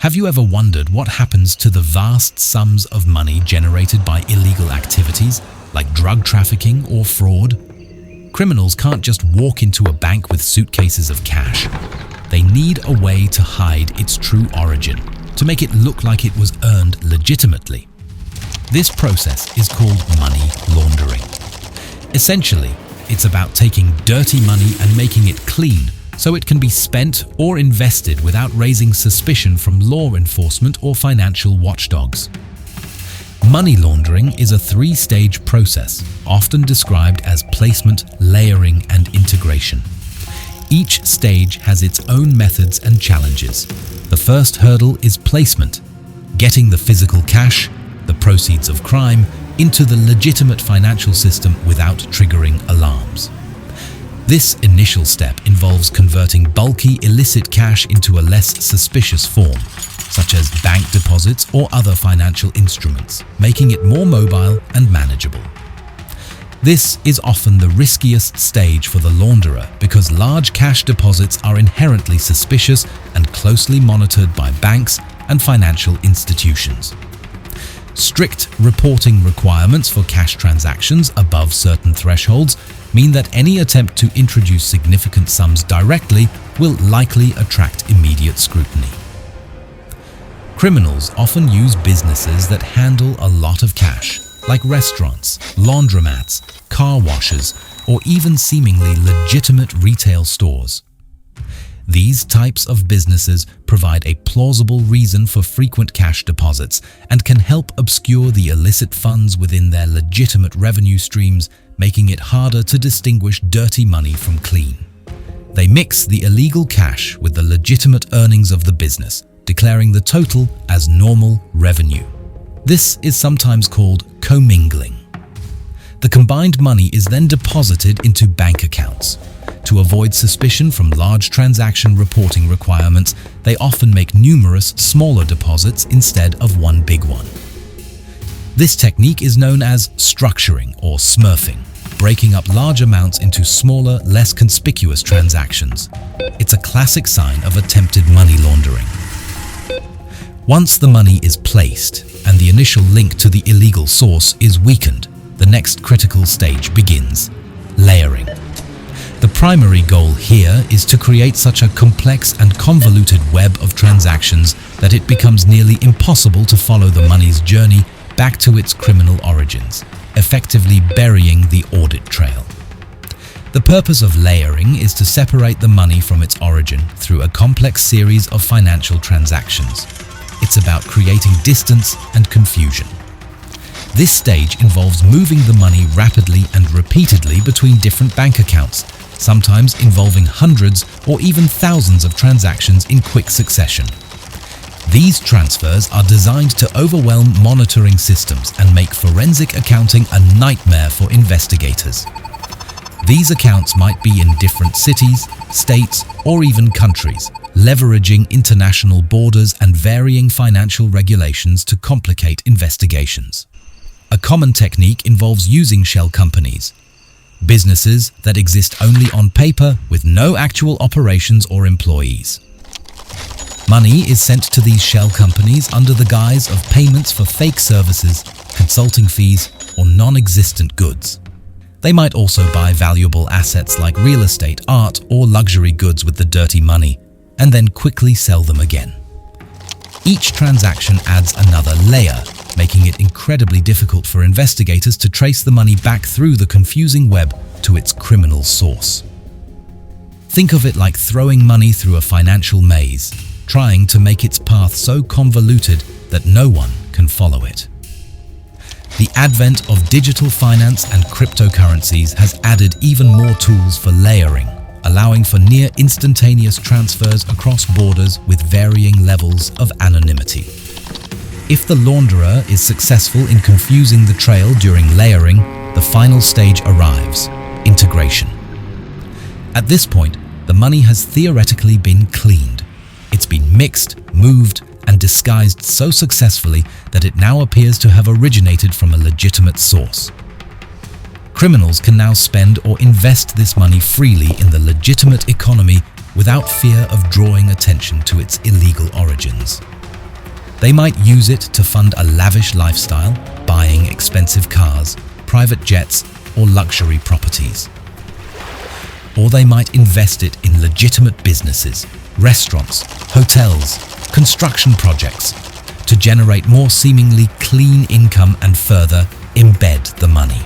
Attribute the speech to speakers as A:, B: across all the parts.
A: Have you ever wondered what happens to the vast sums of money generated by illegal activities like drug trafficking or fraud? Criminals can't just walk into a bank with suitcases of cash. They need a way to hide its true origin, to make it look like it was earned legitimately. This process is called money laundering. Essentially, it's about taking dirty money and making it clean so it can be spent or invested without raising suspicion from law enforcement or financial watchdogs. Money laundering is a three-stage process, often described as placement, layering, and integration. Each stage has its own methods and challenges. The first hurdle is placement, getting the physical cash, the proceeds of crime, into the legitimate financial system without triggering alarms. This initial step involves converting bulky illicit cash into a less suspicious form, such as bank deposits or other financial instruments, making it more mobile and manageable. This is often the riskiest stage for the launderer because large cash deposits are inherently suspicious and closely monitored by banks and financial institutions. Strict reporting requirements for cash transactions above certain thresholds mean that any attempt to introduce significant sums directly will likely attract immediate scrutiny. Criminals often use businesses that handle a lot of cash, like restaurants, laundromats, car washes, or even seemingly legitimate retail stores. These types of businesses provide a plausible reason for frequent cash deposits and can help obscure the illicit funds within their legitimate revenue streams, making it harder to distinguish dirty money from clean. They mix the illegal cash with the legitimate earnings of the business, declaring the total as normal revenue. This is sometimes called commingling. The combined money is then deposited into bank accounts. To avoid suspicion from large transaction reporting requirements, they often make numerous smaller deposits instead of one big one. This technique is known as structuring or smurfing, breaking up large amounts into smaller, less conspicuous transactions. It's a classic sign of attempted money laundering. Once the money is placed and the initial link to the illegal source is weakened, the next critical stage begins: layering. The primary goal here is to create such a complex and convoluted web of transactions that it becomes nearly impossible to follow the money's journey back to its criminal origins, effectively burying the audit trail. The purpose of layering is to separate the money from its origin through a complex series of financial transactions. It's about creating distance and confusion. This stage involves moving the money rapidly and repeatedly between different bank accounts, sometimes involving hundreds or even thousands of transactions in quick succession. These transfers are designed to overwhelm monitoring systems and make forensic accounting a nightmare for investigators. These accounts might be in different cities, states, or even countries, leveraging international borders and varying financial regulations to complicate investigations. A common technique involves using shell companies, businesses that exist only on paper with no actual operations or employees. Money is sent to these shell companies under the guise of payments for fake services, consulting fees, or non-existent goods. They might also buy valuable assets like real estate, art, or luxury goods with the dirty money, and then quickly sell them again. Each transaction adds another layer, making it incredibly difficult for investigators to trace the money back through the confusing web to its criminal source. Think of it like throwing money through a financial maze, trying to make its path so convoluted that no one can follow it. The advent of digital finance and cryptocurrencies has added even more tools for layering, allowing for near instantaneous transfers across borders with varying levels of anonymity. If the launderer is successful in confusing the trail during layering, the final stage arrives: integration. At this point, the money has theoretically been cleaned. It's been mixed, moved, and disguised so successfully that it now appears to have originated from a legitimate source. Criminals can now spend or invest this money freely in the legitimate economy without fear of drawing attention to its illegal origins. They might use it to fund a lavish lifestyle, buying expensive cars, private jets, or luxury properties. Or they might invest it in legitimate businesses, restaurants, hotels, construction projects, to generate more seemingly clean income and further embed the money.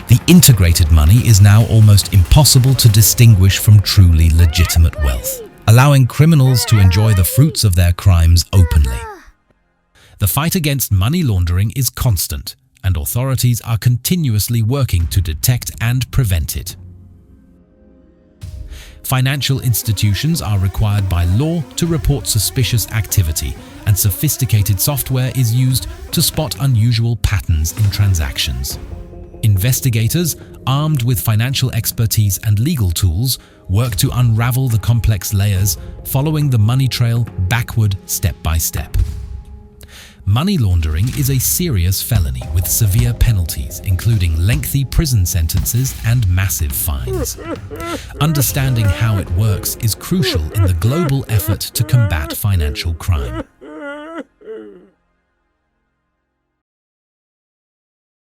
A: The integrated money is now almost impossible to distinguish from truly legitimate wealth, allowing criminals to enjoy the fruits of their crimes openly. The fight against money laundering is constant, and authorities are continuously working to detect and prevent it. Financial institutions are required by law to report suspicious activity, and sophisticated software is used to spot unusual patterns in transactions. Investigators, armed with financial expertise and legal tools, work to unravel the complex layers, following the money trail backward step by step. Money laundering is a serious felony with severe penalties, including lengthy prison sentences and massive fines. Understanding how it works is crucial in the global effort to combat financial crime.